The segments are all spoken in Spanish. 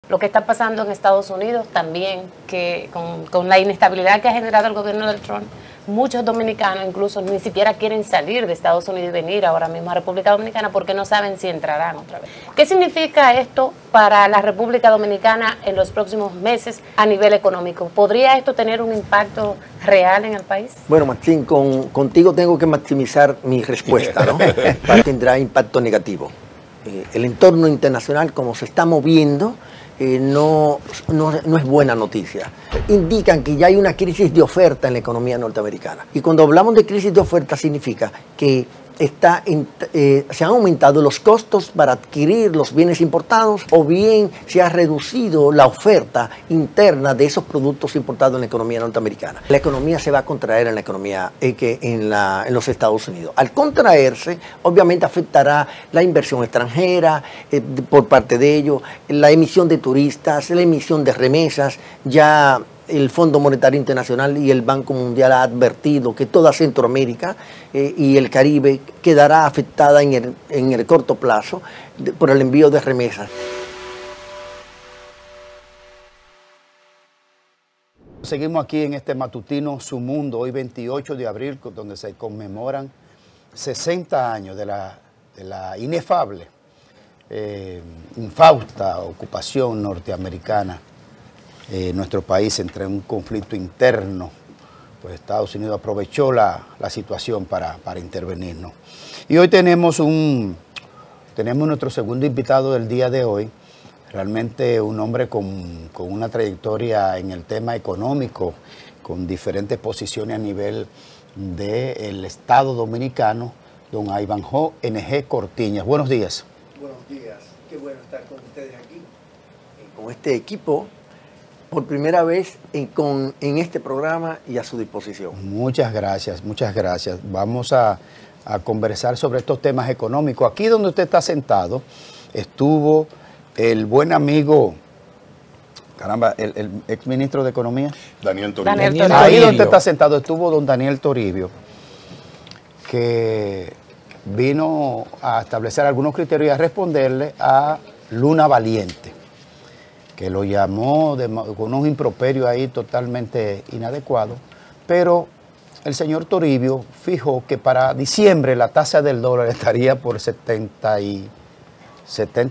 Lo que está pasando en Estados Unidos también, que con la inestabilidad que ha generado el gobierno de Trump, muchos dominicanos incluso ni siquiera quieren salir de Estados Unidos y venir ahora mismo a República Dominicana porque no saben si entrarán otra vez. ¿Qué significa esto para la República Dominicana en los próximos meses a nivel económico? ¿Podría esto tener un impacto real en el país? Bueno, Martín, contigo tengo que maximizar mi respuesta, ¿no? Tendrá impacto negativo. El entorno internacional, como se está moviendo, no es buena noticia. Indican que ya hay una crisis de oferta en la economía norteamericana. Y cuando hablamos de crisis de oferta significa que se han aumentado los costos para adquirir los bienes importados o bien se ha reducido la oferta interna de esos productos importados en la economía norteamericana. La economía se va a contraer en la economía en los Estados Unidos. Al contraerse, obviamente afectará la inversión extranjera por parte de ellos, la emisión de turistas, la emisión de remesas. Ya el Fondo Monetario Internacional y el Banco Mundial ha advertido que toda Centroamérica y el Caribe quedará afectada en el corto plazo por el envío de remesas. Seguimos aquí en este matutino Su Mundo, hoy 28 de abril, donde se conmemoran 60 años de la inefable, infausta ocupación norteamericana. Nuestro país entre un conflicto interno, pues Estados Unidos aprovechó la situación para intervenirnos. Y hoy tenemos nuestro segundo invitado del día de hoy, realmente un hombre con una trayectoria en el tema económico, con diferentes posiciones a nivel del Estado Dominicano, don Ivanhoe N.G. Cortiñas. Buenos días. Buenos días, qué bueno estar con ustedes aquí, con este equipo, por primera vez en este programa y a su disposición. Muchas gracias, muchas gracias. Vamos a conversar sobre estos temas económicos. Aquí donde usted está sentado estuvo el buen amigo, caramba, el exministro de Economía. Daniel Toribio. Ahí donde usted está sentado estuvo don Daniel Toribio, que vino a establecer algunos criterios y a responderle a Luna Valiente, que lo llamó con unos improperios ahí totalmente inadecuados, pero el señor Toribio fijó que para diciembre la tasa del dólar estaría por 70%.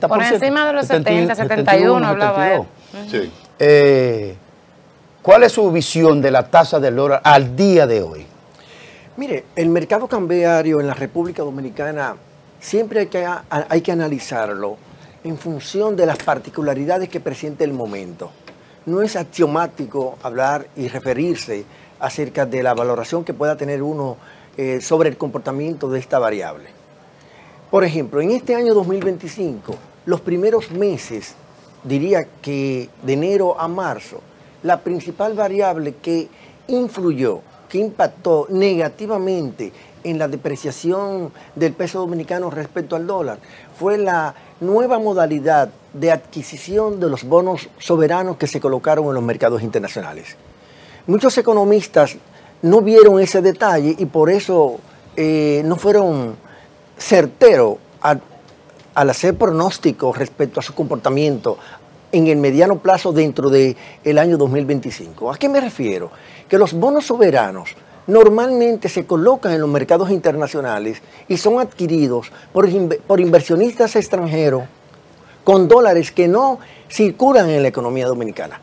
Por encima de los 70, 71, hablaba él. Sí. ¿Cuál es su visión de la tasa del dólar al día de hoy? Mire, el mercado cambiario en la República Dominicana siempre hay que analizarlo en función de las particularidades que presenta el momento. No es axiomático hablar y referirse acerca de la valoración que pueda tener uno sobre el comportamiento de esta variable. Por ejemplo, en este año 2025, los primeros meses, diría que de enero a marzo, la principal variable que influyó, que impactó negativamente en la depreciación del peso dominicano respecto al dólar, fue la nueva modalidad de adquisición de los bonos soberanos que se colocaron en los mercados internacionales. Muchos economistas no vieron ese detalle y por eso no fueron certeros al hacer pronósticos respecto a su comportamiento en el mediano plazo dentro del año 2025. ¿A qué me refiero? Que los bonos soberanos normalmente se colocan en los mercados internacionales y son adquiridos por inversionistas extranjeros con dólares que no circulan en la economía dominicana.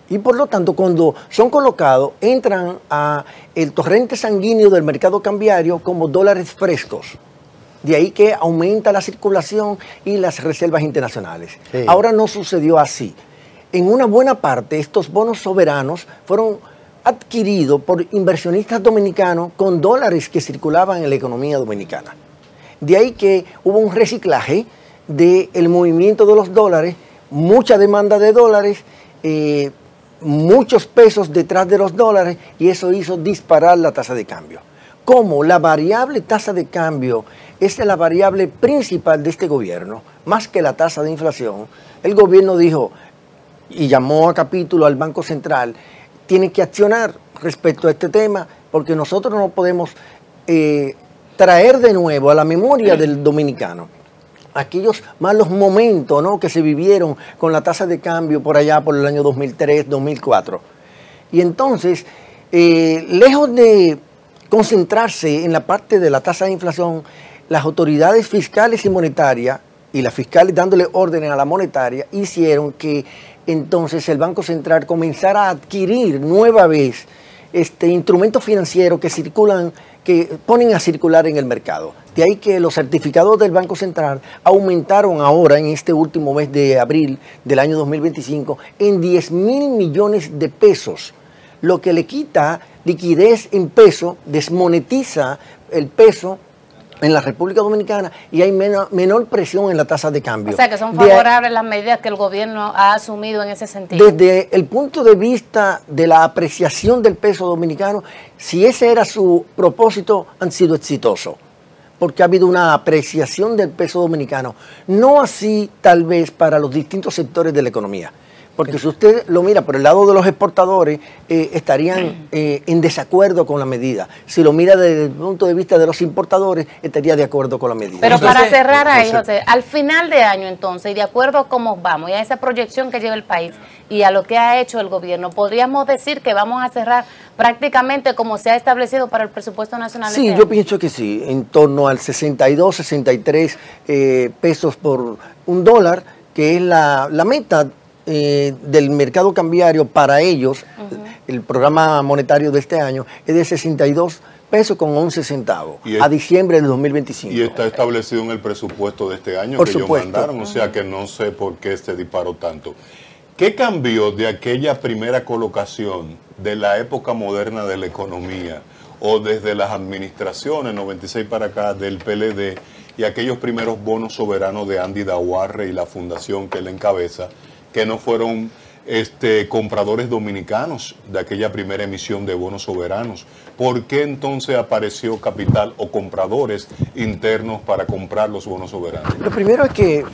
Y por lo tanto, cuando son colocados, entran a el torrente sanguíneo del mercado cambiario como dólares frescos. De ahí que aumenta la circulación y las reservas internacionales. Sí. Ahora no sucedió así. En una buena parte, estos bonos soberanos fueron adquirido por inversionistas dominicanos con dólares que circulaban en la economía dominicana. De ahí que hubo un reciclaje del movimiento de los dólares, mucha demanda de dólares, muchos pesos detrás de los dólares, y eso hizo disparar la tasa de cambio. Como la variable tasa de cambio es la variable principal de este gobierno, más que la tasa de inflación, el gobierno dijo y llamó a capítulo al Banco Central, tiene que accionar respecto a este tema, porque nosotros no podemos traer de nuevo a la memoria del dominicano aquellos malos momentos, ¿no?, que se vivieron con la tasa de cambio por allá por el año 2003, 2004. Y entonces, lejos de concentrarse en la parte de la tasa de inflación, las autoridades fiscales y monetarias, y las fiscales dándole órdenes a la monetaria, hicieron que entonces el Banco Central comenzara a adquirir nueva vez instrumentos financieros que circulan, que ponen a circular en el mercado. De ahí que los certificados del Banco Central aumentaron ahora en este último mes de abril del año 2025 en 10.000 millones de pesos, lo que le quita liquidez en peso, desmonetiza el peso en la República Dominicana y hay menor presión en la tasa de cambio. O sea que son favorables las medidas que el gobierno ha asumido en ese sentido. Desde el punto de vista de la apreciación del peso dominicano, si ese era su propósito, han sido exitosos, porque ha habido una apreciación del peso dominicano, no así tal vez para los distintos sectores de la economía. Porque si usted lo mira por el lado de los exportadores, estarían en desacuerdo con la medida. Si lo mira desde el punto de vista de los importadores, estaría de acuerdo con la medida. Pero para cerrar ahí, José, al final de año entonces, y de acuerdo a cómo vamos, y a esa proyección que lleva el país, y a lo que ha hecho el gobierno, ¿podríamos decir que vamos a cerrar prácticamente como se ha establecido para el presupuesto nacional? Sí, yo pienso que sí, en torno al 62, 63 pesos por un dólar, que es la meta del mercado cambiario para ellos. El programa monetario de este año es de 62 pesos con 11 centavos a diciembre del 2025. Y está establecido en el presupuesto de este año por que supuesto. Ellos mandaron, o sea que no sé por qué se disparó tanto. ¿Qué cambió de aquella primera colocación de la época moderna de la economía o desde las administraciones 96 para acá del PLD y aquellos primeros bonos soberanos de Andy Dawarre y la fundación que él encabeza, que no fueron compradores dominicanos de aquella primera emisión de bonos soberanos? ¿Por qué entonces apareció capital o compradores internos para comprar los bonos soberanos? Lo primero es que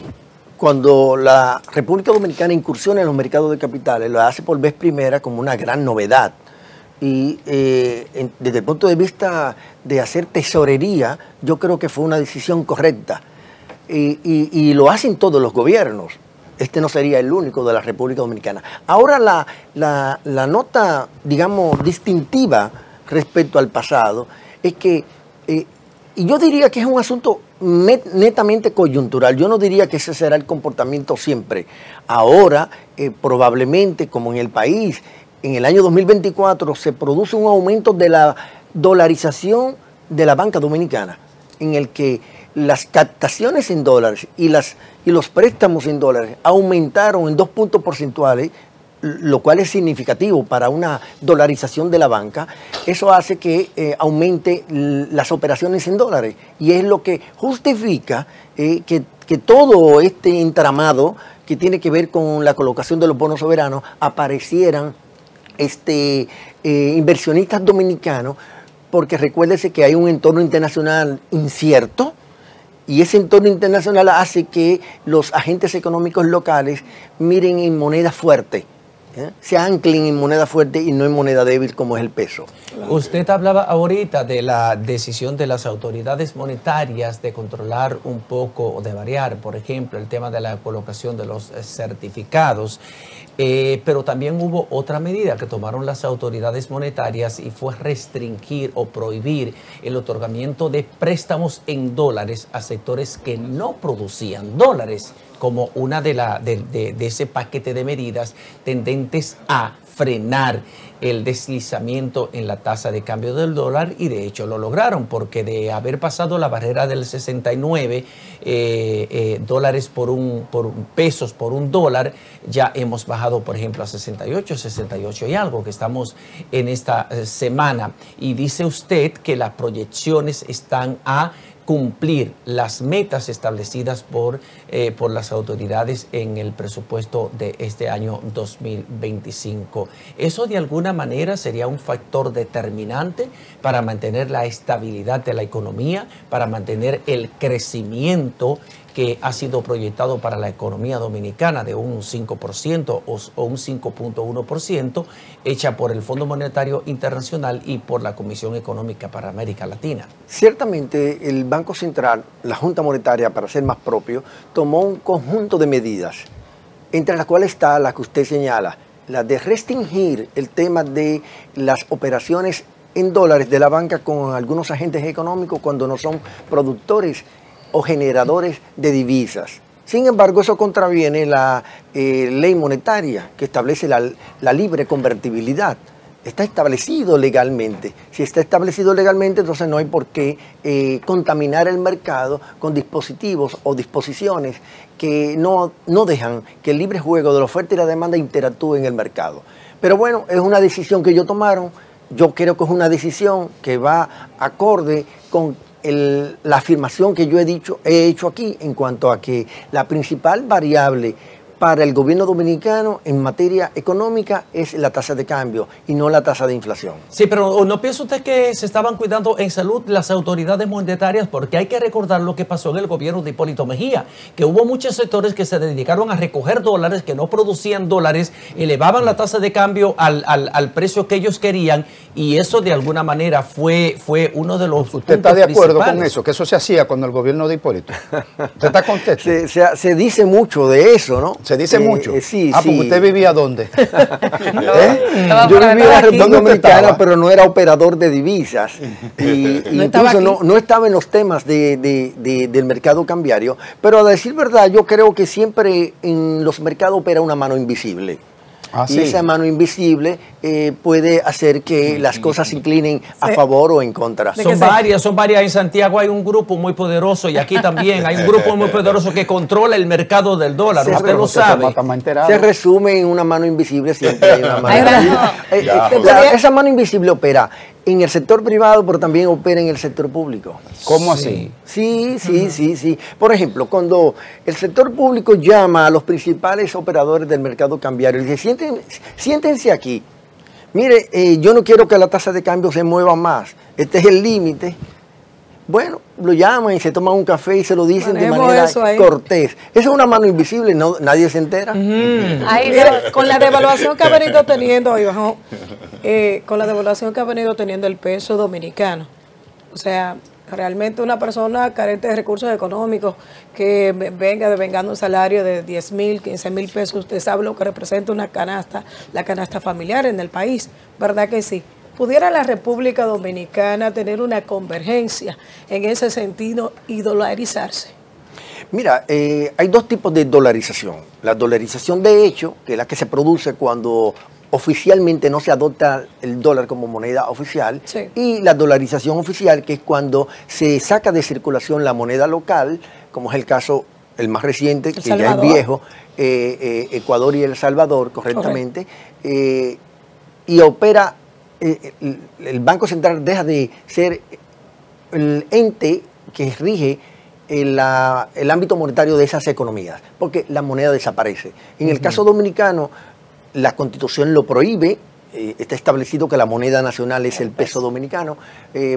cuando la República Dominicana incursiona en los mercados de capitales, lo hace por vez primera como una gran novedad. Y desde el punto de vista de hacer tesorería, yo creo que fue una decisión correcta. Y lo hacen todos los gobiernos. Este no sería el único de la República Dominicana. Ahora la nota, digamos, distintiva respecto al pasado es que, y yo diría que es un asunto netamente coyuntural. Yo no diría que ese será el comportamiento siempre. Ahora, probablemente, como en el país, en el año 2024 se produce un aumento de la dolarización de la banca dominicana, en el que las captaciones en dólares y los préstamos en dólares aumentaron en 2 puntos porcentuales, lo cual es significativo para una dolarización de la banca. Eso hace que aumente las operaciones en dólares y es lo que justifica que todo este entramado que tiene que ver con la colocación de los bonos soberanos aparecieran inversionistas dominicanos, porque recuérdese que hay un entorno internacional incierto. Y ese entorno internacional hace que los agentes económicos locales miren en moneda fuerte, se anclen en moneda fuerte y no en moneda débil como es el peso. Usted hablaba ahorita de la decisión de las autoridades monetarias de controlar un poco o de variar, por ejemplo, el tema de la colocación de los certificados. Pero también hubo otra medida que tomaron las autoridades monetarias y fue restringir o prohibir el otorgamiento de préstamos en dólares a sectores que no producían dólares, como una de ese paquete de medidas tendentes a frenar el deslizamiento en la tasa de cambio del dólar, y de hecho lo lograron, porque de haber pasado la barrera del 69 dólares pesos por un dólar, ya hemos bajado, por ejemplo, a 68 y algo, que estamos en esta semana. Y dice usted que las proyecciones están a cumplir las metas establecidas por las autoridades en el presupuesto de este año 2025. ¿Eso de alguna manera sería un factor determinante para mantener la estabilidad de la economía, para mantener el crecimiento que ha sido proyectado para la economía dominicana de un 5% o un 5.1%, hecha por el Fondo Monetario Internacional y por la Comisión Económica para América Latina. Ciertamente el Banco Central, la Junta Monetaria, para ser más propio, tomó un conjunto de medidas, entre las cuales está la que usted señala, la de restringir el tema de las operaciones en dólares de la banca con algunos agentes económicos cuando no son productores o generadores de divisas. Sin embargo, eso contraviene la ley monetaria que establece la libre convertibilidad. Está establecido legalmente. Si está establecido legalmente, entonces no hay por qué contaminar el mercado con dispositivos o disposiciones que no dejan que el libre juego de la oferta y la demanda interactúe en el mercado. Pero bueno, es una decisión que ellos tomaron. Yo creo que es una decisión que va acorde con la afirmación que yo he hecho aquí en cuanto a que la principal variable para el gobierno dominicano en materia económica es la tasa de cambio y no la tasa de inflación. Sí, pero ¿no piensa usted que se estaban cuidando en salud las autoridades monetarias? Porque hay que recordar lo que pasó en el gobierno de Hipólito Mejía, que hubo muchos sectores que se dedicaron a recoger dólares, que no producían dólares, elevaban la tasa de cambio al precio que ellos querían, y eso de alguna manera fue uno de los ¿Usted está de acuerdo con eso? Que eso se hacía cuando el gobierno de Hipólito. ¿Usted está contento? Se dice mucho de eso, ¿no? Se dice mucho. Sí, sí. Porque usted vivía ¿dónde? Yo vivía en la República Dominicana, pero no era operador de divisas. Y incluso no estaba en los temas del mercado cambiario. Pero a decir verdad, yo creo que siempre en los mercados opera una mano invisible. Y esa mano invisible puede hacer que las cosas se inclinen a favor o en contra. Son varias. En Santiago hay un grupo muy poderoso y aquí también hay un grupo muy poderoso que controla el mercado del dólar. Usted lo sabe. Se resume en una mano invisible, siempre hay una mano invisible. Esa mano invisible opera en el sector privado, pero también opera en el sector público. ¿Cómo así? Sí. Por ejemplo, cuando el sector público llama a los principales operadores del mercado cambiario y dice, siéntense aquí. Mire, yo no quiero que la tasa de cambio se mueva más. Este es el límite. Bueno, lo llaman y se toman un café y se lo dicen de manera cortés. Esa es una mano invisible, nadie se entera. Con la devaluación que ha venido teniendo, con la devaluación que ha venido teniendo el peso dominicano, o sea, realmente una persona carente de recursos económicos que venga devengando un salario de 10,000, 15,000 pesos, usted sabe lo que representa una canasta, la canasta familiar en el país, ¿verdad que sí? ¿Pudiera la República Dominicana tener una convergencia en ese sentido y dolarizarse? Mira, hay dos tipos de dolarización. La dolarización de hecho, que es la que se produce cuando oficialmente no se adopta el dólar como moneda oficial, y la dolarización oficial, que es cuando se saca de circulación la moneda local, como es el caso, el más reciente, que ya es viejo, Ecuador y El Salvador, correctamente, y opera, el Banco Central deja de ser el ente que rige el ámbito monetario de esas economías, porque la moneda desaparece. En el caso dominicano, la Constitución lo prohíbe, está establecido que la moneda nacional es el peso dominicano,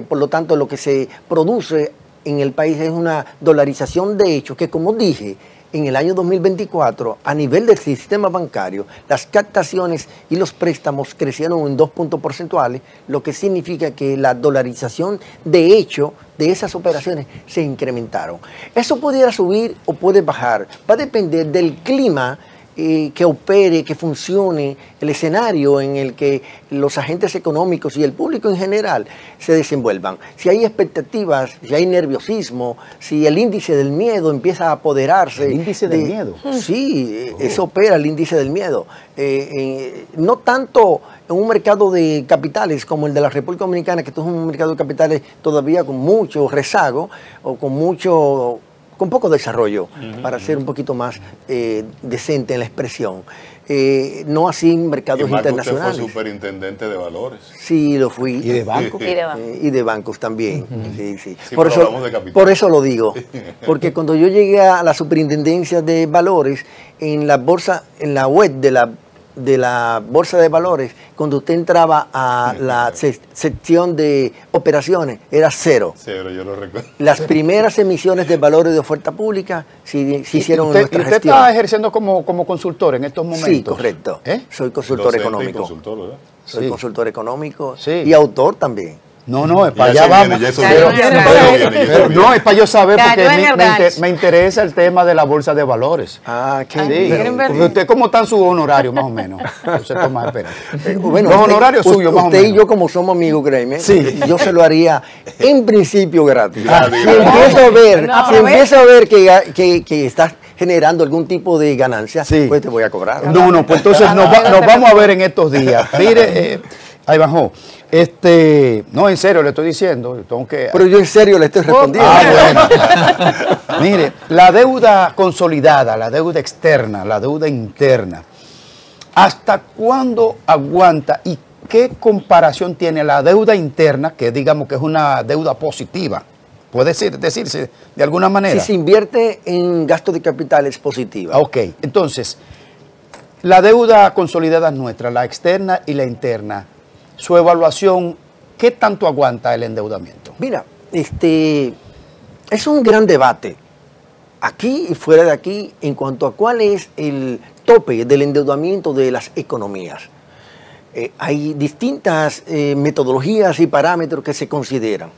por lo tanto lo que se produce en el país es una dolarización de hecho que, como dije, en el año 2024, a nivel del sistema bancario, las captaciones y los préstamos crecieron en 2 puntos porcentuales, lo que significa que la dolarización de hecho de esas operaciones se incrementaron. Eso pudiera subir o puede bajar, va a depender del clima que opere, que funcione, el escenario en el que los agentes económicos y el público en general se desenvuelvan. Si hay expectativas, si hay nerviosismo, si el índice del miedo empieza a apoderarse. ¿El índice del miedo? Sí, eso opera el índice del miedo. No tanto en un mercado de capitales como el de la República Dominicana, que esto es un mercado de capitales todavía con mucho rezago o con poco desarrollo, para ser un poquito más decente en la expresión. No así en mercados internacionales. Usted fue superintendente de valores. Sí, lo fui. ¿Y de bancos? Y de bancos también. Sí. Sí, por eso lo digo. Porque cuando yo llegué a la superintendencia de valores, en la bolsa, en la web de la de la Bolsa de Valores, cuando usted entraba a la sección de operaciones, era cero. Cero, yo lo recuerdo. Las primeras emisiones de valores de oferta pública se hicieron en nuestra ¿Usted gestión. está ejerciendo como consultor en estos momentos? Sí, correcto. Soy consultor Docente y económico. consultor, ¿verdad? Soy Sí. consultor económico Sí. y autor también. No, es Ya para eso allá viene, vamos. ya eso Pero- viene. pero- Ya eso viene, ya eso Pero viene. no, es para yo saber Cayó porque en el gancho. me interesa el tema de la bolsa de valores. Ah, qué Sí, ¿quieren ver? porque usted, ¿cómo están sus honorarios más o menos? Usted toma, espera. Bueno, Los honorarios suyos más o usted menos. y yo como somos amigos, créeme, Sí. yo se lo haría en principio gratis. Gratis. Si empiezo a ver, No, si empiezo a ver que estás generando algún tipo de ganancia, Sí. pues te voy a cobrar. No, pues entonces nos vamos a ver en estos días. Mire, ahí bajó. No, en serio le estoy diciendo. Tengo que. Pero yo en serio le estoy respondiendo. Bueno. Mire, la deuda consolidada, la deuda externa, la deuda interna, ¿hasta cuándo aguanta y qué comparación tiene la deuda interna, que digamos que es una deuda positiva? Puede decirse de alguna manera. Si se invierte en gasto de capital es positiva. Ok, entonces, la deuda consolidada nuestra, la externa y la interna, su evaluación, ¿qué tanto aguanta el endeudamiento? Mira, es un gran debate, aquí y fuera de aquí, en cuanto a cuál es el tope del endeudamiento de las economías. Hay distintas metodologías y parámetros que se consideran.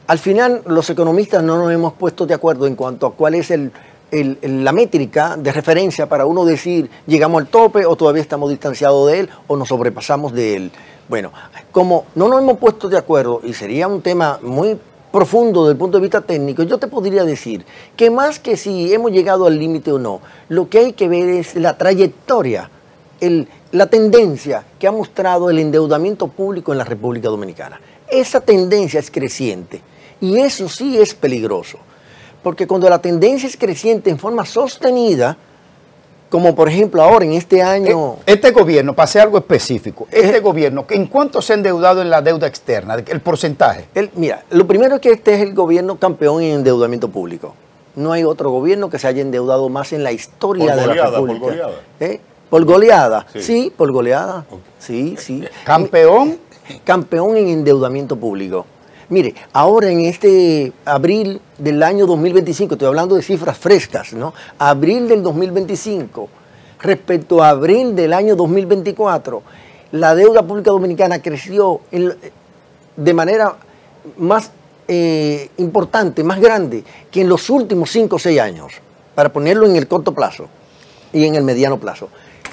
Al final, los economistas no nos hemos puesto de acuerdo en cuanto a cuál es la métrica de referencia para uno decir llegamos al tope o todavía estamos distanciados de él o nos sobrepasamos de él. Bueno, como no nos hemos puesto de acuerdo y sería un tema muy profundo desde el punto de vista técnico, yo te podría decir que más que si hemos llegado al límite o no, lo que hay que ver es la trayectoria, la tendencia que ha mostrado el endeudamiento público en la República Dominicana. Esa tendencia es creciente y eso sí es peligroso, porque cuando la tendencia es creciente en forma sostenida, como por ejemplo ahora en este año... Este gobierno, para hacer algo específico, este gobierno, ¿en cuánto se ha endeudado en la deuda externa? El porcentaje. Mira, lo primero es que este es el gobierno campeón en endeudamiento público. No hay otro gobierno que se haya endeudado más en la historia Por de la goleada, República. por goleada. ¿Por goleada? Sí. Sí, por goleada. Ok. Sí, sí. Campeón. Campeón en endeudamiento público. Mire, ahora en este abril del año 2025, estoy hablando de cifras frescas, ¿no? Abril del 2025, respecto a abril del año 2024, la deuda pública dominicana creció de manera más importante, más grande que en los últimos 5 o 6 años, para ponerlo en el corto plazo y en el mediano plazo.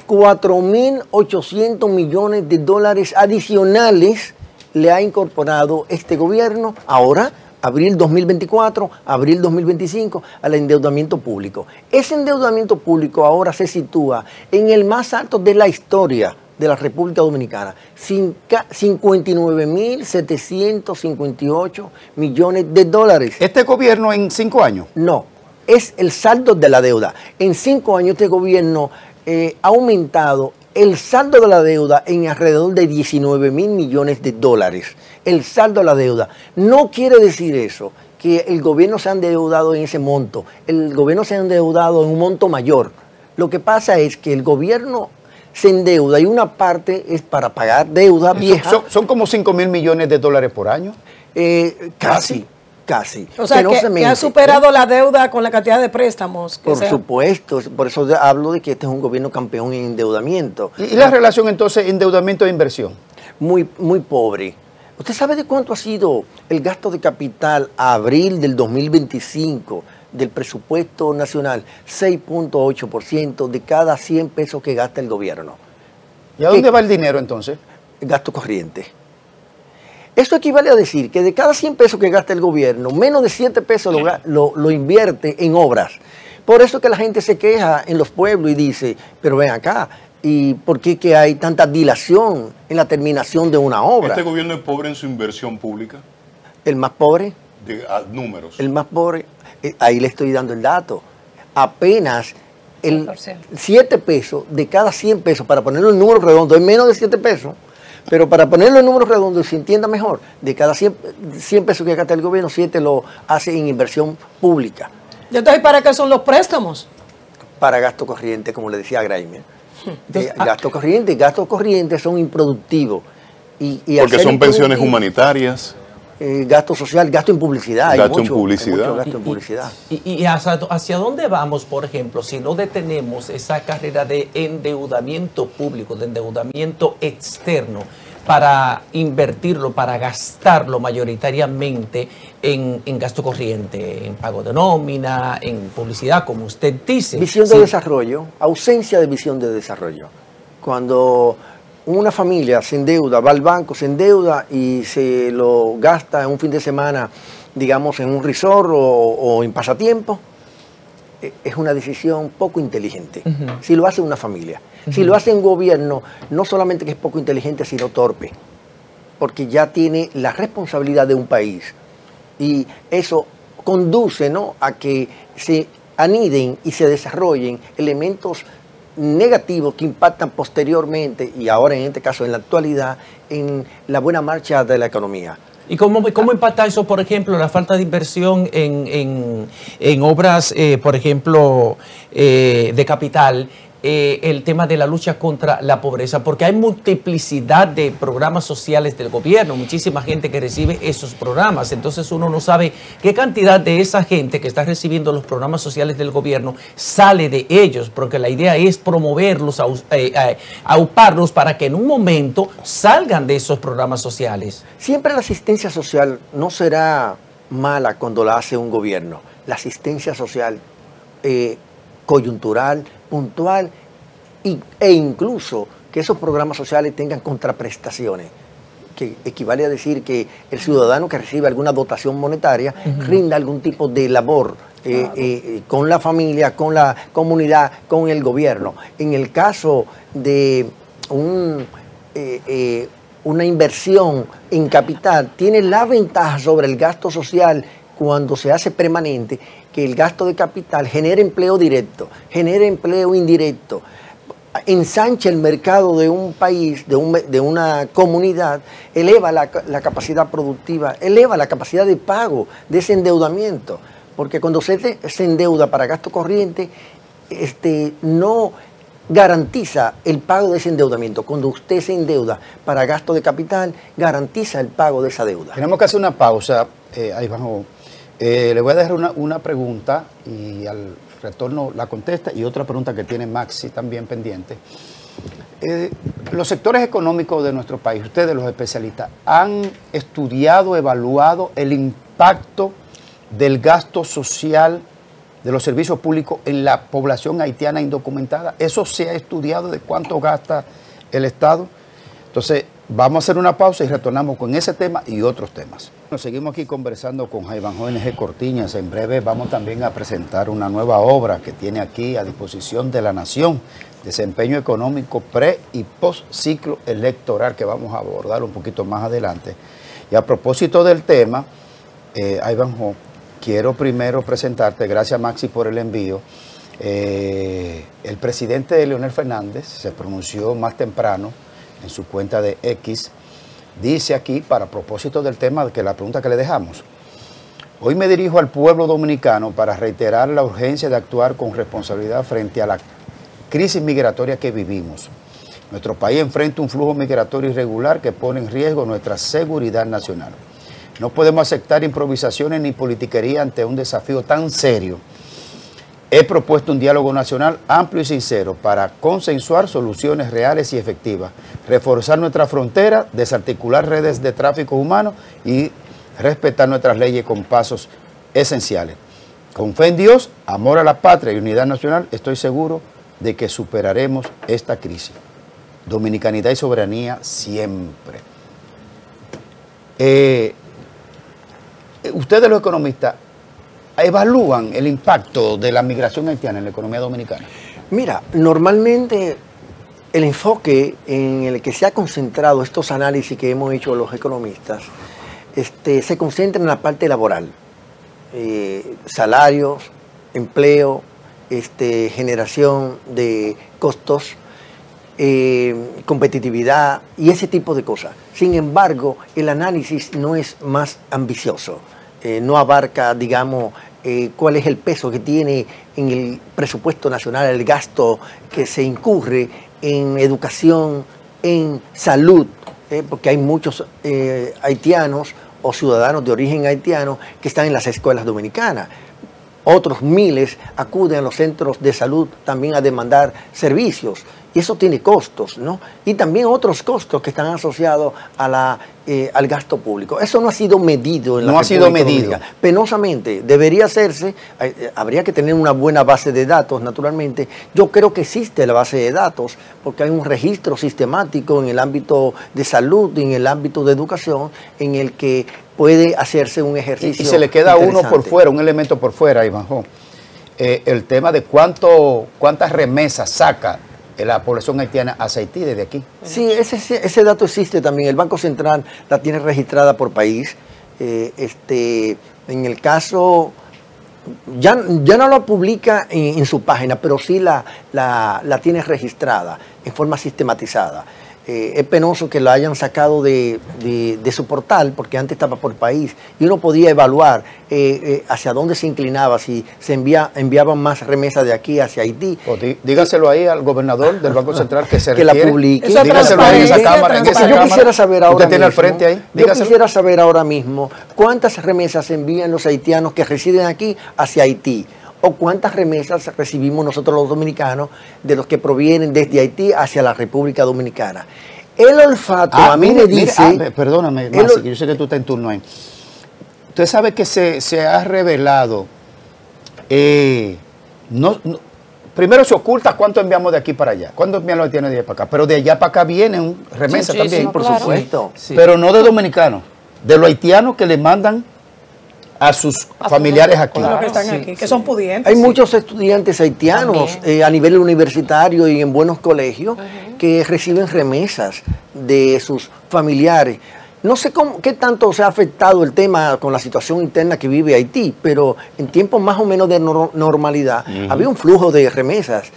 4.800 millones de dólares adicionales le ha incorporado este gobierno ahora, abril 2024, abril 2025, al endeudamiento público. Ese endeudamiento público ahora se sitúa en el más alto de la historia de la República Dominicana, 59.758 millones de dólares. Este gobierno en 5 años. No, es el saldo de la deuda. En 5 años este gobierno ha aumentado el saldo de la deuda en alrededor de 19.000 millones de dólares. El saldo de la deuda. No quiere decir eso, que el gobierno se ha endeudado en ese monto. El gobierno se ha endeudado en un monto mayor. Lo que pasa es que el gobierno se endeuda y una parte es para pagar deuda vieja. Son como 5.000 millones de dólares por año. Casi. O sea, que ha superado la deuda con la cantidad de préstamos. Por supuesto, por eso hablo de que este es un gobierno campeón en endeudamiento. ¿Y la relación entonces endeudamiento e inversión? Muy, muy pobre. ¿Usted sabe de cuánto ha sido el gasto de capital a abril del 2025 del presupuesto nacional? 6.8% de cada 100 pesos que gasta el gobierno. ¿Y a dónde va el dinero entonces? Gasto corriente. Esto equivale a decir que de cada 100 pesos que gasta el gobierno, menos de 7 pesos lo invierte en obras. Por eso que la gente se queja en los pueblos y dice, pero ven acá, ¿y por qué que hay tanta dilación en la terminación de una obra? ¿Este gobierno es pobre en su inversión pública? El más pobre, Números. el más pobre, ahí le estoy dando el dato, apenas el 7 pesos de cada 100 pesos, para ponerlo en números redondos, es menos de 7 pesos, pero para ponerlo en números redondos y se entienda mejor, de cada 100 pesos que gasta el gobierno, 7 lo hace en inversión pública. Entonces, ¿para qué son los préstamos? Para gasto corriente, como le decía Graimer. Entonces, Gastos corrientes son improductivos. Y porque son pensiones humanitarias. Gasto social, gasto en publicidad. Gasto en publicidad. ¿Y hacia dónde vamos, por ejemplo, si no detenemos esa carrera de endeudamiento público, de endeudamiento externo, para invertirlo, para gastarlo mayoritariamente en gasto corriente, en pago de nómina, en publicidad, como usted dice? Visión de desarrollo, ausencia de visión de desarrollo. Cuando una familia se endeuda, va al banco, se endeuda y se lo gasta en un fin de semana, digamos, en un resort o en pasatiempo, es una decisión poco inteligente. Si lo hace una familia. Si lo hace un gobierno, no solamente que es poco inteligente, sino torpe, porque ya tiene la responsabilidad de un país. Y eso conduce, ¿no?, a que se aniden y se desarrollen elementos negativos que impactan posteriormente, y ahora en este caso en la actualidad, en la buena marcha de la economía. ¿Y cómo impacta eso, por ejemplo, la falta de inversión en obras, por ejemplo, de capital? El tema de la lucha contra la pobreza, porque hay multiplicidad de programas sociales del gobierno, muchísima gente que recibe esos programas, entonces uno no sabe qué cantidad de esa gente que está recibiendo los programas sociales del gobierno sale de ellos, porque la idea es promoverlos, auparlos para que en un momento salgan de esos programas sociales. Siempre la asistencia social no será mala cuando la hace un gobierno. La asistencia social coyuntural, puntual, e incluso que esos programas sociales tengan contraprestaciones, que equivale a decir que el ciudadano que recibe alguna dotación monetaria rinda algún tipo de labor con la familia, con la comunidad, con el gobierno. En el caso de una inversión en capital, tiene la ventaja sobre el gasto social cuando se hace permanente, que el gasto de capital genera empleo directo, genera empleo indirecto, ensancha el mercado de un país, de una comunidad, eleva la capacidad productiva, eleva la capacidad de pago de ese endeudamiento. Porque cuando se endeuda para gasto corriente, no garantiza el pago de ese endeudamiento. Cuando usted se endeuda para gasto de capital, garantiza el pago de esa deuda. Tenemos que hacer una pausa, ahí vamos. Le voy a dejar una pregunta y al retorno la contesta, y otra pregunta que tiene Maxi también pendiente. Los sectores económicos de nuestro país, ustedes los especialistas, ¿han estudiado, evaluado el impacto del gasto social de los servicios públicos en la población haitiana indocumentada? ¿Eso se ha estudiado de cuánto gasta el Estado? Entonces, vamos a hacer una pausa y retornamos con ese tema y otros temas. Nos seguimos aquí conversando con Jaivanjo N.G. Cortiñas. En breve vamos también a presentar una nueva obra que tiene aquí a disposición de la Nación, desempeño económico pre- y post-ciclo electoral, que vamos a abordar un poquito más adelante. Y a propósito del tema, Jaivanjo, quiero primero presentarte, gracias Maxi por el envío. El presidente Leonel Fernández se pronunció más temprano en su cuenta de X, dice aquí, para propósito del tema, que la pregunta que le dejamos: hoy me dirijo al pueblo dominicano para reiterar la urgencia de actuar con responsabilidad frente a la crisis migratoria que vivimos. Nuestro país enfrenta un flujo migratorio irregular que pone en riesgo nuestra seguridad nacional. No podemos aceptar improvisaciones ni politiquería ante un desafío tan serio. He propuesto un diálogo nacional amplio y sincero para consensuar soluciones reales y efectivas, reforzar nuestra frontera, desarticular redes de tráfico humano y respetar nuestras leyes con pasos esenciales. Con fe en Dios, amor a la patria y unidad nacional, estoy seguro de que superaremos esta crisis. Dominicanidad y soberanía siempre. Ustedes los economistas, ¿evalúan el impacto de la migración haitiana en la economía dominicana? Mira, normalmente el enfoque en el que se ha concentrado estos análisis que hemos hecho los economistas, se concentra en la parte laboral. Salarios, empleo, generación de costos, competitividad y ese tipo de cosas. Sin embargo, el análisis no es más ambicioso. No abarca, digamos, cuál es el peso que tiene en el presupuesto nacional, el gasto que se incurre en educación, en salud, porque hay muchos haitianos o ciudadanos de origen haitiano que están en las escuelas dominicanas. Otros miles acuden a los centros de salud también a demandar servicios. Y eso tiene costos, ¿no? Y también otros costos que están asociados a al gasto público. Eso no ha sido medido en la República Dominicana. Penosamente, debería hacerse, habría que tener una buena base de datos, naturalmente. Yo creo que existe la base de datos, porque hay un registro sistemático en el ámbito de salud y en el ámbito de educación, en el que puede hacerse un ejercicio. Y se le queda uno por fuera, un elemento por fuera, Ivanhoe. El tema de cuántas remesas saca la población haitiana hacia Haití desde aquí. Sí, ese dato existe también. El Banco Central la tiene registrada por país. En el caso, ya no lo publica en su página, pero sí la tiene registrada en forma sistematizada. Es penoso que lo hayan sacado de su portal, porque antes estaba por país, y uno podía evaluar hacia dónde se inclinaba, si se enviaban más remesas de aquí hacia Haití. Dígaselo ahí al gobernador del Banco Central que se que requiere. La publique. Dígaselo ahí en esa cámara. Yo quisiera saber ahora ¿Usted tiene al mismo, frente ahí? Yo quisiera saber ahora mismo cuántas remesas envían los haitianos que residen aquí hacia Haití, o cuántas remesas recibimos nosotros los dominicanos de los que provienen desde Haití hacia la República Dominicana. El olfato a mí me dice... perdóname, Masi, que yo sé que tú estás en turno ahí. Usted sabe que se ha revelado... primero se oculta cuánto enviamos de aquí para allá. ¿Cuánto envían los haitianos de allá para acá? Pero de allá para acá vienen remesas también. Por supuesto. Sí. Pero no de dominicanos, de los haitianos que le mandan a sus familiares aquí. Claro, que están aquí, que son pudientes. Hay muchos estudiantes haitianos a nivel universitario y en buenos colegios que reciben remesas de sus familiares. No sé qué tanto se ha afectado el tema con la situación interna que vive Haití, pero en tiempos más o menos de normalidad había un flujo de remesas,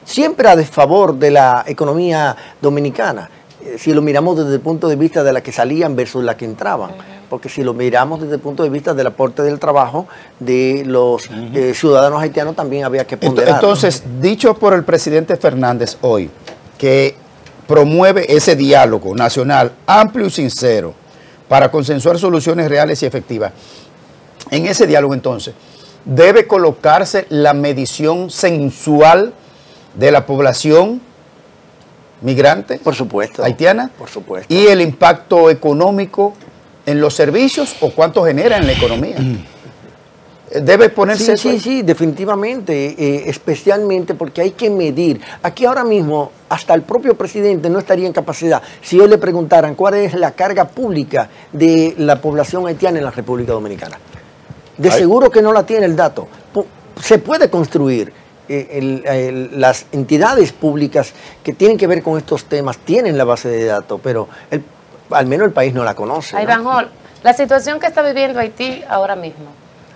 siempre a desfavor de la economía dominicana, si lo miramos desde el punto de vista de la que salían versus la que entraban. Porque si lo miramos desde el punto de vista del aporte del trabajo de los ciudadanos haitianos, también había que ponderar. Entonces, dicho por el presidente Fernández hoy, que promueve ese diálogo nacional amplio y sincero para consensuar soluciones reales y efectivas, en ese diálogo entonces debe colocarse la medición censual de la población migrante, por supuesto, haitiana, por supuesto, y el impacto económico en los servicios o cuánto genera en la economía. Debe ponerse... Sí, definitivamente, especialmente porque hay que medir. Aquí ahora mismo, hasta el propio presidente no estaría en capacidad, si hoy le preguntaran cuál es la carga pública de la población haitiana en la República Dominicana. De seguro que no la tiene el dato. Se puede construir. Las entidades públicas que tienen que ver con estos temas tienen la base de datos, pero al menos el país no la conoce. Ivanhoe, la situación que está viviendo Haití ahora mismo,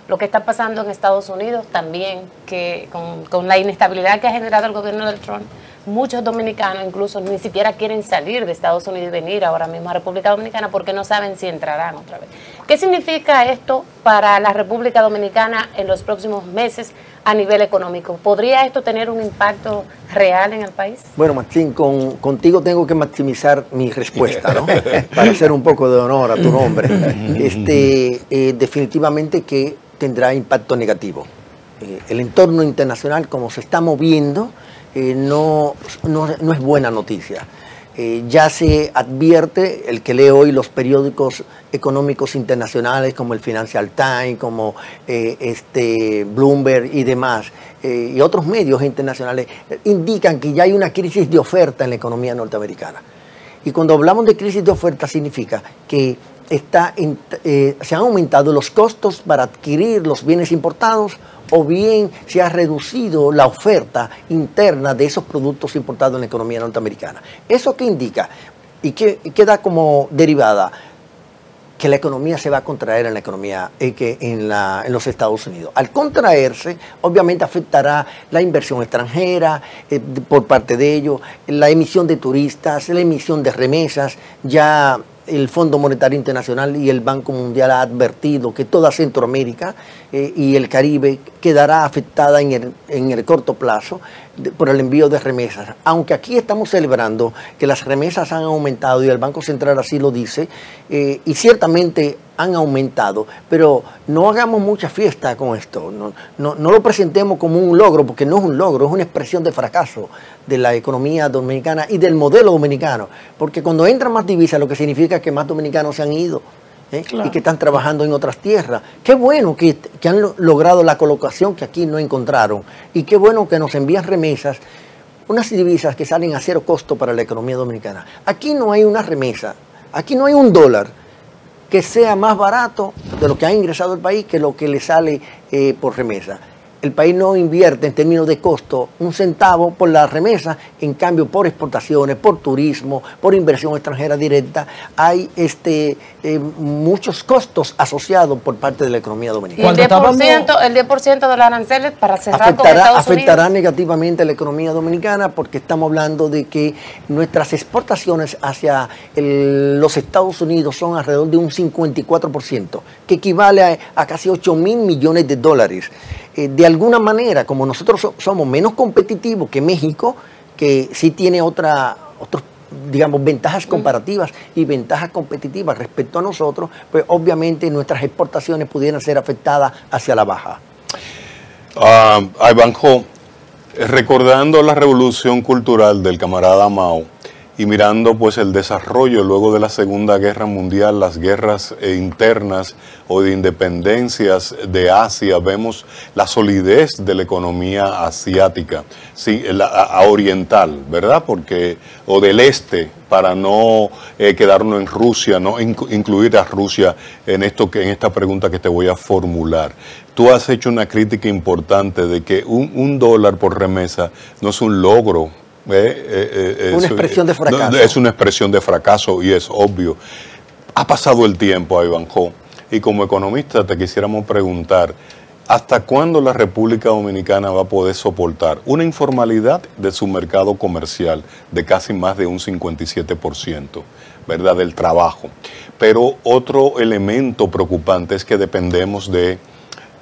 lo que está pasando en Estados Unidos también, que con la inestabilidad que ha generado el gobierno de Trump, muchos dominicanos incluso ni siquiera quieren salir de Estados Unidos y venir ahora mismo a República Dominicana porque no saben si entrarán otra vez. ¿Qué significa esto para la República Dominicana en los próximos meses a nivel económico? ¿Podría esto tener un impacto real en el país? Bueno, Martín, contigo tengo que maximizar mi respuesta, ¿no? Para hacer un poco de honor a tu nombre. Definitivamente que tendrá impacto negativo. El entorno internacional, como se está moviendo, no es buena noticia. Ya se advierte, el que lee hoy los periódicos económicos internacionales como el Financial Times, como Bloomberg y demás, y otros medios internacionales, indican que ya hay una crisis de oferta en la economía norteamericana. Y cuando hablamos de crisis de oferta significa que se han aumentado los costos para adquirir los bienes importados, o bien se ha reducido la oferta interna de esos productos importados en la economía norteamericana. ¿Eso qué indica? Y queda como derivada que la economía se va a contraer en la economía en los Estados Unidos. Al contraerse, obviamente afectará la inversión extranjera por parte de ellos, la emisión de turistas, la emisión de remesas. Ya el Fondo Monetario Internacional y el Banco Mundial ha advertido que toda Centroamérica y el Caribe quedará afectada en el corto plazo. por el envío de remesas. Aunque aquí estamos celebrando que las remesas han aumentado y el Banco Central así lo dice, y ciertamente han aumentado, pero no hagamos mucha fiesta con esto, no lo presentemos como un logro, porque no es un logro, es una expresión de fracaso de la economía dominicana y del modelo dominicano, porque cuando entran más divisas lo que significa es que más dominicanos se han ido. Claro. Y que están trabajando en otras tierras. Qué bueno que han logrado la colocación que aquí no encontraron. Y qué bueno que nos envían remesas, unas divisas que salen a cero costo para la economía dominicana. Aquí no hay una remesa, aquí no hay un dólar que sea más barato de lo que ha ingresado el país que lo que le sale por remesa. El país no invierte en términos de costo un centavo por la remesa, en cambio por exportaciones, por turismo, por inversión extranjera directa, hay muchos costos asociados por parte de la economía dominicana. Y el 10% de los aranceles para cerrar con Estados afectará Unidos negativamente a la economía dominicana porque estamos hablando de que nuestras exportaciones hacia los Estados Unidos son alrededor de un 54%, que equivale a casi 8.000 millones de dólares. De alguna manera, como nosotros somos menos competitivos que México, que sí tiene otros, digamos, ventajas comparativas y ventajas competitivas respecto a nosotros, pues obviamente nuestras exportaciones pudieran ser afectadas hacia la baja. Ivanhoe, recordando la revolución cultural del camarada Mao y mirando pues el desarrollo luego de la Segunda Guerra Mundial, las guerras internas o de independencias de Asia, vemos la solidez de la economía asiática, sí, oriental, ¿verdad? Porque, o del este, para no quedarnos en Rusia, no incluir a Rusia en esta pregunta que te voy a formular. Tú has hecho una crítica importante de que un dólar por remesa no es un logro. Una expresión de fracaso. Es una expresión de fracaso y es obvio. Ha pasado el tiempo, Ivanhoe, y como economista te quisiéramos preguntar, ¿hasta cuándo la República Dominicana va a poder soportar una informalidad de su mercado comercial de casi más de un 57%, ¿verdad?, del trabajo? Pero otro elemento preocupante es que dependemos de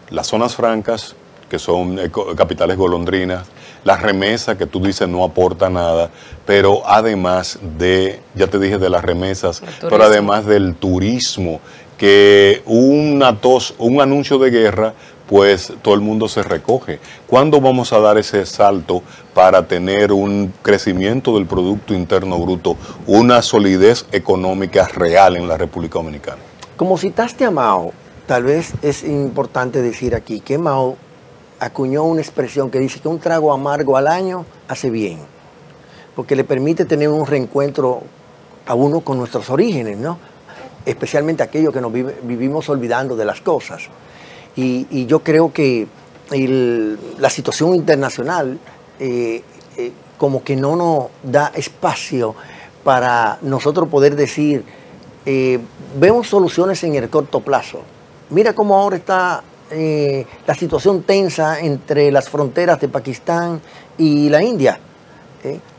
las zonas francas, que son capitales golondrinas, la remesa que tú dices no aporta nada, pero además de, ya te dije de las remesas, pero además del turismo, que un anuncio de guerra, pues todo el mundo se recoge. ¿Cuándo vamos a dar ese salto para tener un crecimiento del Producto Interno Bruto, una solidez económica real en la República Dominicana? Como citaste a Mao, tal vez es importante decir aquí que Mao acuñó una expresión que dice que un trago amargo al año hace bien, porque le permite tener un reencuentro a uno con nuestros orígenes, ¿no? Especialmente aquellos que nos vivimos olvidando de las cosas. Y yo creo que la situación internacional como que no nos da espacio para nosotros poder decir, vemos soluciones en el corto plazo. Mira cómo ahora está la situación tensa entre las fronteras de Pakistán y la India,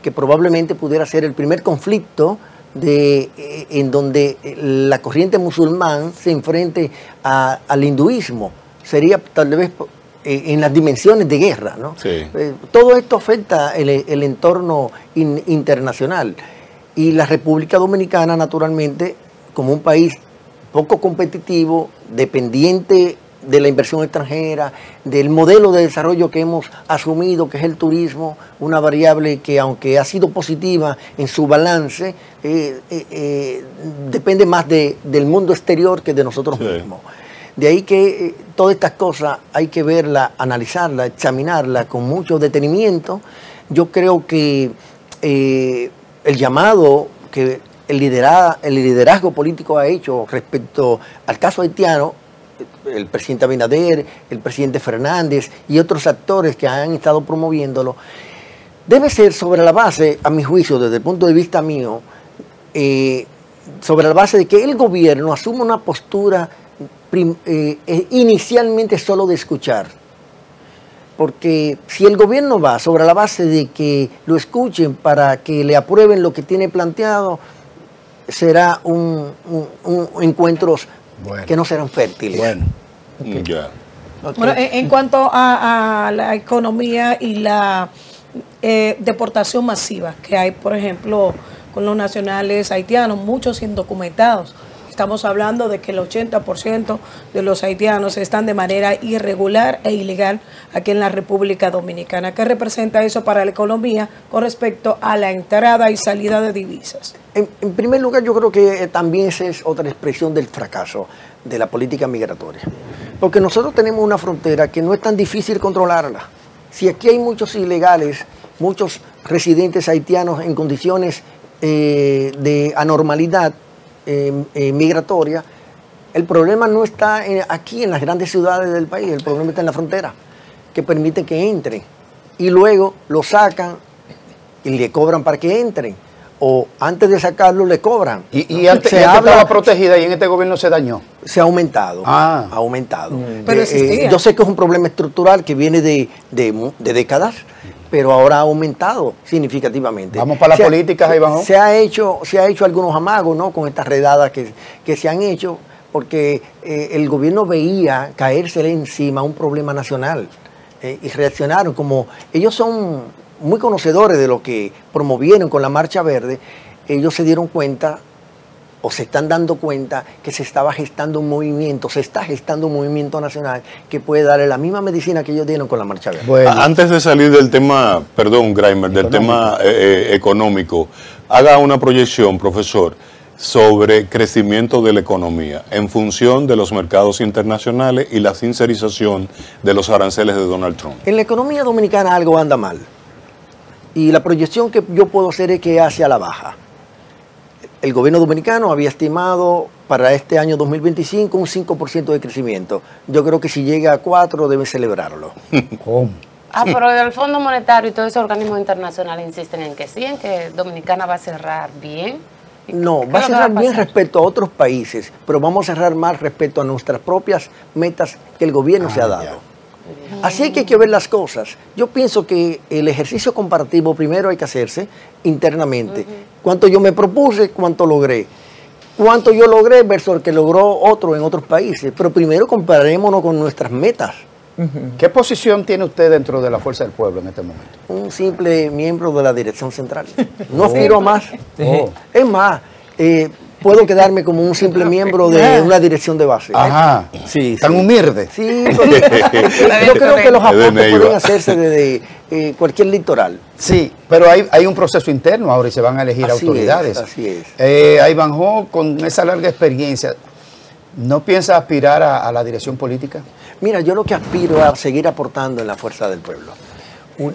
que probablemente pudiera ser el primer conflicto en donde la corriente musulmán se enfrente al hinduismo. Sería tal vez en las dimensiones de guerra, ¿no? Sí. Todo esto afecta el entorno internacional. Y la República Dominicana, naturalmente, como un país poco competitivo, dependiente de la inversión extranjera, del modelo de desarrollo que hemos asumido, que es el turismo, una variable que aunque ha sido positiva en su balance, depende más del mundo exterior que de nosotros mismos. De ahí que todas estas cosas hay que verla, analizarla, examinarla con mucho detenimiento. Yo creo que el llamado que el liderazgo político ha hecho respecto al caso haitiano, el presidente Abinader, el presidente Fernández y otros actores que han estado promoviéndolo, debe ser sobre la base, a mi juicio, desde el punto de vista mío, sobre la base de que el gobierno asuma una postura inicialmente solo de escuchar. Porque si el gobierno va sobre la base de que lo escuchen para que le aprueben lo que tiene planteado, será encuentros que no serán fértiles. Bueno, Bueno, en cuanto a la economía y la deportación masiva que hay, por ejemplo, con los nacionales haitianos, muchos indocumentados. Estamos hablando de que el 80% de los haitianos están de manera irregular e ilegal aquí en la República Dominicana. ¿Qué representa eso para la economía con respecto a la entrada y salida de divisas? En primer lugar, yo creo que también esa es otra expresión del fracaso de la política migratoria. Porque nosotros tenemos una frontera que no es tan difícil controlarla. Si aquí hay muchos ilegales, muchos residentes haitianos en condiciones de anormalidad migratoria, el problema no está aquí en las grandes ciudades del país, el problema está en la frontera, que permite que entren y luego lo sacan y le cobran para que entren, o antes de sacarlo le cobran. Y antes estaba protegida y en este gobierno se dañó. Se ha aumentado, ha aumentado. Pero yo sé que es un problema estructural que viene de décadas, pero ahora ha aumentado significativamente. Vamos para la política, ahí bajó. Se ha hecho algunos amagos, ¿no?, con estas redadas que se han hecho, porque el gobierno veía caérsele encima un problema nacional y reaccionaron. Como ellos son muy conocedores de lo que promovieron con la Marcha Verde, ellos se dieron cuenta, o se están dando cuenta, que se está gestando un movimiento nacional que puede darle la misma medicina que ellos dieron con la Marcha Verde. Bueno. Antes de salir del tema, perdón, Graimer, del tema económico, haga una proyección, profesor, sobre crecimiento de la economía en función de los mercados internacionales y la sincerización de los aranceles de Donald Trump. En la economía dominicana algo anda mal. Y la proyección que yo puedo hacer es que hacia la baja. El gobierno dominicano había estimado para este año 2025 un 5% de crecimiento. Yo creo que si llega a 4 debe celebrarlo. ¿Cómo? Pero el Fondo Monetario y todos esos organismos internacionales insisten en que Dominicana va a cerrar bien. No, va a cerrar bien respecto a otros países, pero vamos a cerrar mal respecto a nuestras propias metas que el gobierno se ha dado. Así que hay que ver las cosas. Yo pienso que el ejercicio comparativo primero hay que hacerse internamente. Cuánto yo me propuse, cuánto logré. Cuánto yo logré versus el que logró otro en otros países. Pero primero comparémonos con nuestras metas. ¿Qué posición tiene usted dentro de la Fuerza del Pueblo en este momento? Un simple miembro de la dirección central. No aspiro a más. Es más, puedo quedarme como un simple miembro de una dirección de base. Ajá. Sí, tan humilde. Sí, yo creo que los aportes pueden hacerse desde cualquier litoral. Sí, pero hay un proceso interno ahora y se van a elegir autoridades. Así es. Ivanhoe, con esa larga experiencia, ¿no piensa aspirar a la dirección política? Mira, yo lo que aspiro es a seguir aportando en la Fuerza del Pueblo.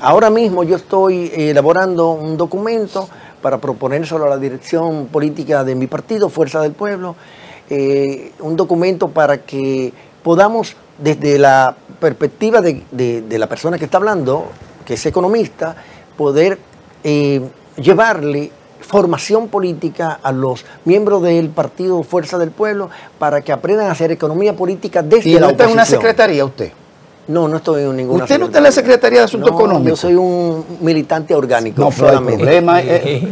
Ahora mismo yo estoy elaborando un documento para proponérselo a la dirección política de mi partido, Fuerza del Pueblo, un documento para que podamos, desde la perspectiva de la persona que está hablando, que es economista, poder llevarle formación política a los miembros del partido Fuerza del Pueblo para que aprendan a hacer economía política desde la oposición. ¿Y no está en una secretaría usted? No, no estoy en ninguna. ¿Usted no está en la Secretaría de Asuntos Económicos? Yo soy un militante orgánico. No, pero el problema es...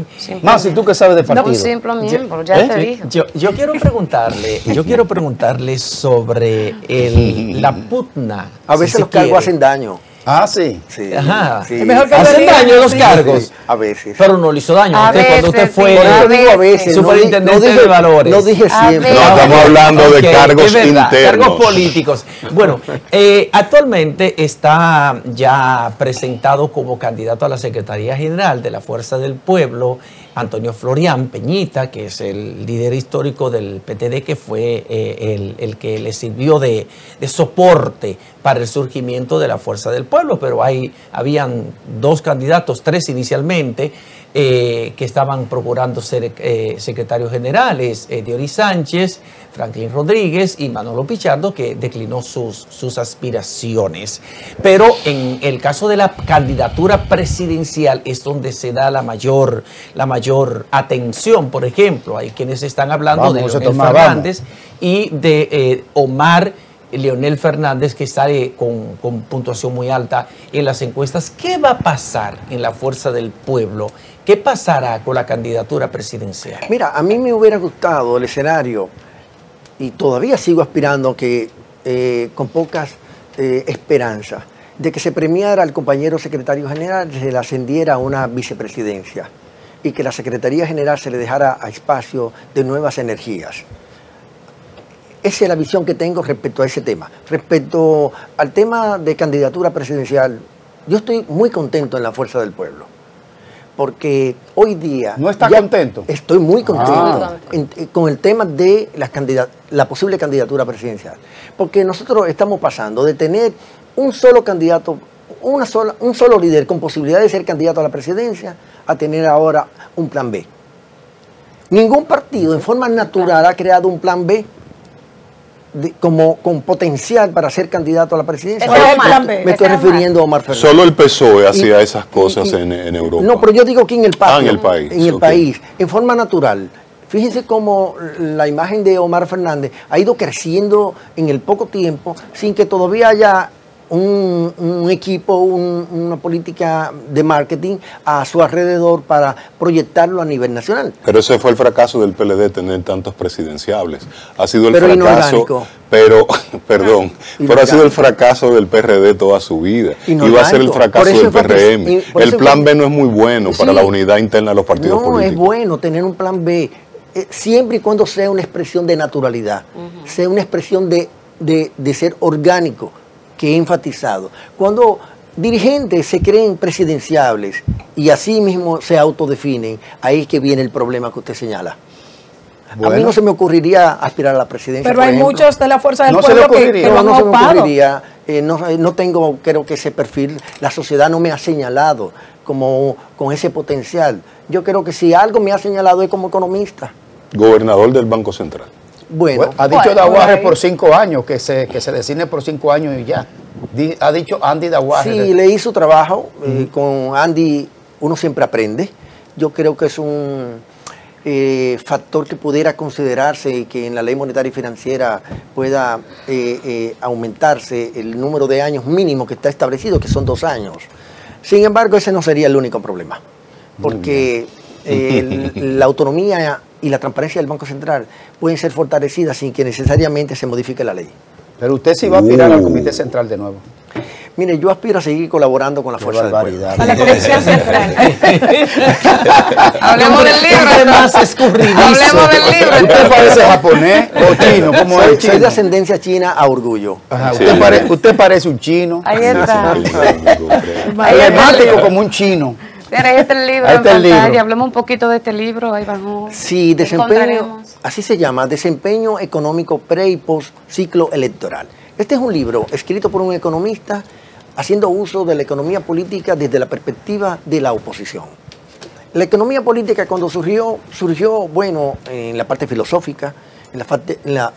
Más, si tú que sabes de partido. No, un simple miembro, ya te dije. Yo quiero preguntarle sobre la pugna. A veces los cargos hacen daño. Ah, sí. Sí. Ajá. Sí. ¿Hacen daño los cargos? Sí, a veces. Pero no le hizo daño. Cuando usted fue a veces, superintendente de valores. No dije siempre. No, estamos hablando de cargos internos. Cargos políticos. Bueno, actualmente está ya presentado como candidato a la Secretaría General de la Fuerza del Pueblo Antonio Florián Peñita, que es el líder histórico del PTD, que fue el que le sirvió de soporte para el surgimiento de la Fuerza del Pueblo, pero habían dos candidatos, tres inicialmente, que estaban procurando ser secretarios generales, Dioris Sánchez, Franklin Rodríguez y Manolo Pichardo, que declinó sus aspiraciones. Pero en el caso de la candidatura presidencial es donde se da la mayor atención. Por ejemplo, hay quienes están hablando de Leonel Fernández y de Omar Leonel Fernández, que sale con puntuación muy alta en las encuestas. ¿Qué va a pasar en la Fuerza del Pueblo? ¿Qué pasará con la candidatura presidencial? Mira, a mí me hubiera gustado el escenario, y todavía sigo aspirando, que con pocas esperanzas, de que se premiara al compañero secretario general, se le ascendiera a una vicepresidencia y que la Secretaría General se le dejara a espacio de nuevas energías. Esa es la visión que tengo respecto a ese tema. Respecto al tema de candidatura presidencial, yo estoy muy contento en la Fuerza del Pueblo. Porque hoy día... ¿No está contento? Estoy muy contento con el tema de la posible candidatura presidencial. Porque nosotros estamos pasando de tener un solo candidato, un solo líder con posibilidad de ser candidato a la presidencia, a tener ahora un plan B. Ningún partido en forma natural ha creado un plan B con potencial para ser candidato a la presidencia. Me estoy refiriendo a Omar Fernández. Solo el PSOE hacía esas cosas en Europa. No, pero yo digo aquí en el país. En el país. En el país, en forma natural. Fíjense cómo la imagen de Omar Fernández ha ido creciendo en el poco tiempo sin que todavía haya un equipo, una política de marketing a su alrededor para proyectarlo a nivel nacional. Pero ese fue el fracaso del PLD, tener tantos presidenciables. Ha sido el pero fracaso, inorgánico. Pero ha sido el fracaso del PRD toda su vida. Inorgánico. Y va a ser el fracaso del PRM. El plan B no es muy bueno para la unidad interna de los partidos políticos. No, es bueno tener un plan B, siempre y cuando sea una expresión de naturalidad, sea una expresión de ser orgánico, que he enfatizado. Cuando dirigentes se creen presidenciables y así mismo se autodefinen, ahí es que viene el problema que usted señala. Bueno. A mí no se me ocurriría aspirar a la presidencia. Pero hay muchos de la Fuerza del Pueblo que no se me ocurriría. No tengo, creo que ese perfil, la sociedad no me ha señalado con ese potencial. Yo creo que si algo me ha señalado es como economista. Gobernador del Banco Central. Bueno, ha dicho Daguarre por 5 años, que se designe por 5 años y ya. Ha dicho Andy Daguarre. Sí, leí su trabajo. Con Andy uno siempre aprende. Yo creo que es un factor que pudiera considerarse y que en la ley monetaria y financiera pueda aumentarse el número de años mínimo que está establecido, que son 2 años. Sin embargo, ese no sería el único problema. Porque la autonomía y la transparencia del Banco Central pueden ser fortalecidas sin que necesariamente se modifique la ley. Pero usted sí va a aspirar al Comité Central de nuevo. Mire, yo aspiro a seguir colaborando con la Fuerza del Pueblo. A la Comisión Central. Hablemos del libro. Más escurridizo. Hablemos del libro. ¿Usted parece japonés o chino? ¿Cómo es chino? Soy de ascendencia china a orgullo. Ajá, usted parece un chino. Ahí está. Emblemático como un chino. Ahí está el libro en pantalla. Hablemos un poquito de este libro. Ahí vamos. Sí, desempeño, así se llama, Desempeño Económico Pre y Post Ciclo Electoral. Este es un libro escrito por un economista haciendo uso de la economía política desde la perspectiva de la oposición. La economía política cuando surgió bueno, en la parte filosófica, en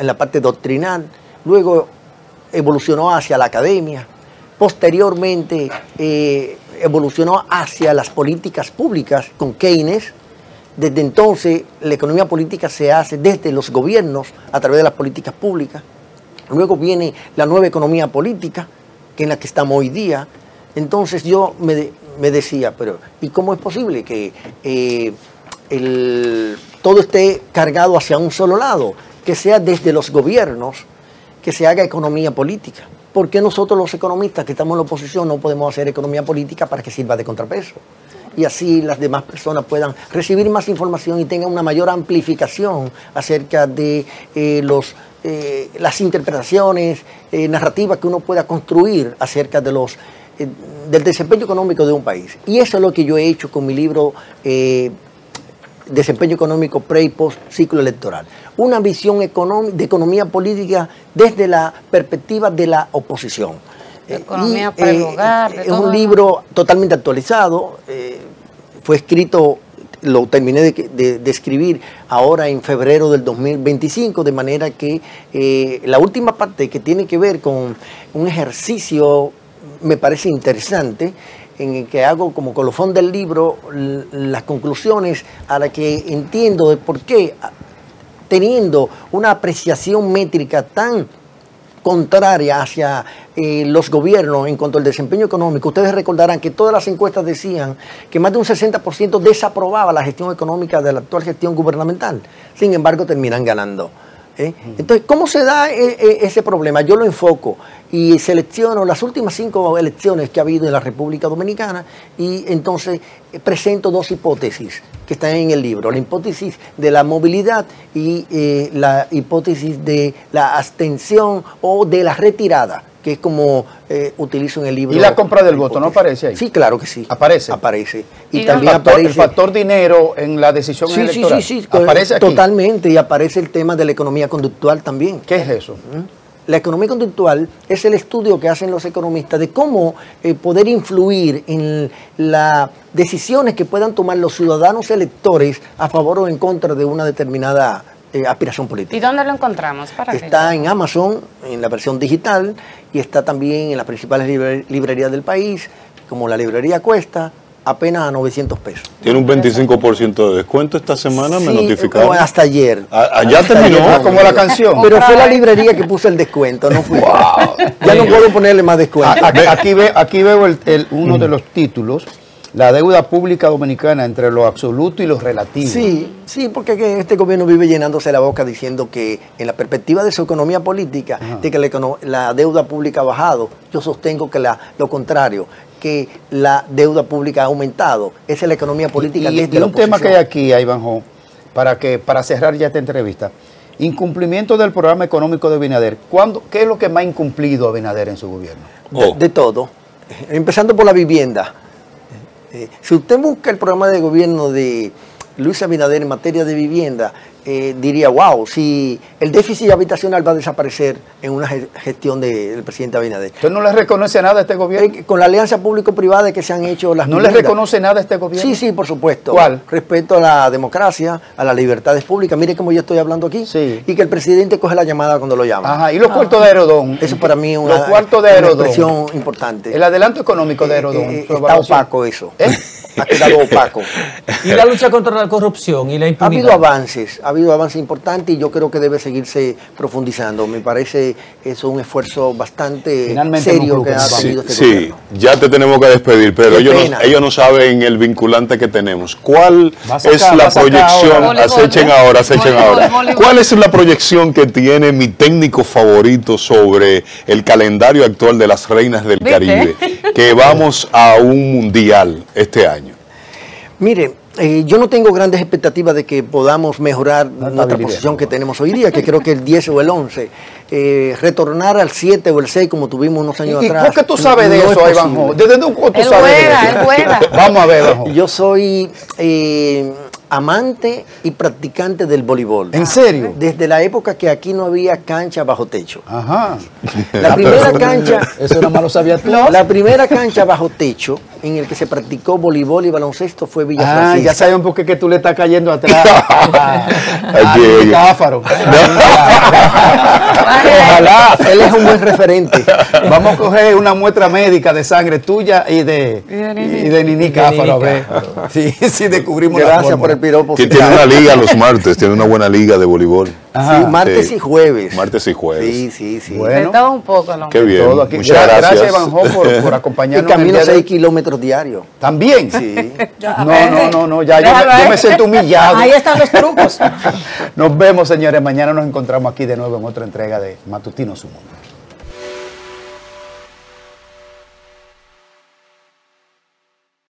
la parte doctrinal, luego evolucionó hacia la academia, posteriormente evolucionó hacia las políticas públicas con Keynes. Desde entonces la economía política se hace desde los gobiernos a través de las políticas públicas. Luego viene la nueva economía política, que es la que estamos hoy día. Entonces yo me decía, pero ¿y cómo es posible que todo esté cargado hacia un solo lado? Que sea desde los gobiernos que se haga economía política. ¿Por qué nosotros los economistas que estamos en la oposición no podemos hacer economía política para que sirva de contrapeso? Y así las demás personas puedan recibir más información y tengan una mayor amplificación acerca de las interpretaciones narrativas que uno pueda construir acerca de del desempeño económico de un país. Y eso es lo que yo he hecho con mi libro Desempeño Económico Pre y Post Ciclo Electoral. Una visión de economía política desde la perspectiva de la oposición. Economía para el hogar. Es un libro totalmente actualizado. Fue escrito, lo terminé de escribir ahora en febrero del 2025, de manera que la última parte que tiene que ver con un ejercicio me parece interesante, en el que hago como colofón del libro las conclusiones a las que entiendo de por qué, teniendo una apreciación métrica tan contraria hacia los gobiernos en cuanto al desempeño económico. Ustedes recordarán que todas las encuestas decían que más de un 60% desaprobaba la gestión económica de la actual gestión gubernamental. Sin embargo, terminan ganando Entonces, ¿cómo se da ese problema? Yo lo enfoco y selecciono las últimas 5 elecciones que ha habido en la República Dominicana y entonces presento 2 hipótesis que están en el libro. La hipótesis de la movilidad y la hipótesis de la abstención o de la retirada, que es como utilizo en el libro. ¿Y la compra del voto no aparece ahí? Sí, claro que sí. ¿Aparece? Aparece. Y El también factor, aparece el factor dinero en la decisión electoral. Sí, ¿Aparece aquí? totalmente. Y aparece el tema de la economía conductual también. ¿Qué es eso? La economía conductual es el estudio que hacen los economistas de cómo poder influir en las decisiones que puedan tomar los ciudadanos electores a favor o en contra de una determinada aspiración política. ¿Y dónde lo encontramos? Está en Amazon, en la versión digital, y está también en las principales librerías del país, como la librería Cuesta, apenas a 900 pesos. Tiene un 25% de descuento esta semana, me Sí, notificaron. hasta ayer. Ya terminó. ayer, como la canción. Pero fue la librería que puso el descuento, no fui yo. Ya no puedo ponerle más descuento. Aquí veo uno de los títulos, la deuda pública dominicana entre lo absoluto y lo relativo. Sí, porque este gobierno vive llenándose la boca diciendo que en la perspectiva de su economía política, de que la deuda pública ha bajado. Yo sostengo que lo contrario, que la deuda pública ha aumentado. Esa es la economía política Y desde la un tema oposición. que hay aquí, Ivanhoe, para cerrar ya esta entrevista, incumplimiento del programa económico de Abinader. ¿Qué es lo que más ha incumplido Abinader en su gobierno? De todo, empezando por la vivienda. Si usted busca el programa de gobierno de Luis Abinader en materia de vivienda, diría, wow, si el déficit habitacional va a desaparecer en una gestión del presidente Abinader. ¿Usted no le reconoce nada a este gobierno? Con la alianza público-privada que se han hecho las ¿No le viviendas. reconoce nada a este gobierno? Sí, por supuesto. ¿Cuál? Respeto a la democracia, a las libertades públicas. Mire cómo yo estoy hablando aquí. Sí. Y que el presidente coge la llamada cuando lo llama. Ajá, y los cuartos de Aerodón. Eso para mí es Los cuartos de Aerodón. expresión importante. El adelanto económico de Aerodón. su Está evaluación. opaco eso. Ha quedado opaco. Y la lucha contra la corrupción y la Ha impunidad. habido avances importantes y yo creo que debe seguirse profundizando. Me parece eso un esfuerzo bastante Finalmente serio no que ha creo que tenido este Sí, gobierno. ya te tenemos que despedir, pero Qué ellos pena. no saben el vinculante que tenemos. ¿Cuál Va a sacar, es va la a sacar proyección? ahora. Acechen ahora, acechen Voleibol, ahora. voleibol. ¿Cuál es la proyección que tiene mi técnico favorito sobre el calendario actual de las reinas del ¿Viste? Caribe? Que vamos a un mundial este año. Mire, yo no tengo grandes expectativas de que podamos mejorar nuestra posición que tenemos hoy día, que creo que el 10 o el 11. Retornar al 7 o el 6 como tuvimos unos años ¿Y atrás. por qué tú sabes de no es eso, posible. Ivanhoe? ¿Desde dónde tú Él sabes de juega, eso? él juega. Vamos a ver, Ivanhoe. Yo soy amante y practicante del voleibol. ¿En serio? Desde la época que aquí no había cancha bajo techo. Ajá. La primera cancha, Eso nada más lo sabía tú. la primera cancha bajo techo en el que se practicó voleibol y baloncesto fue Villa Francisca. Ya saben por qué que tú le estás cayendo atrás. Oye. Cáfaro. Ojalá, él es un buen referente. Vamos a coger una muestra médica de sangre tuya y de Nini Cáfaro, a ver. Sí, descubrimos la Gracias forma. por el piropo. Que tiene una liga los martes, tiene una buena liga de voleibol. Ajá. Sí, martes Sí. y jueves. Martes y jueves. Sí. Bueno. De todo un poco, ¿no? Qué bien. Todo aquí. Muchas gracias. Gracias, Ivanhoe, por Y acompañarnos. en el camino día de 6 hoy. kilómetros diarios. ¿También? Sí. No, ya Déjalo yo ahí. me siento humillado. Ahí están los trucos. Nos vemos, señores. Mañana nos encontramos aquí de nuevo en otra entrega de Matutino Su Mundo.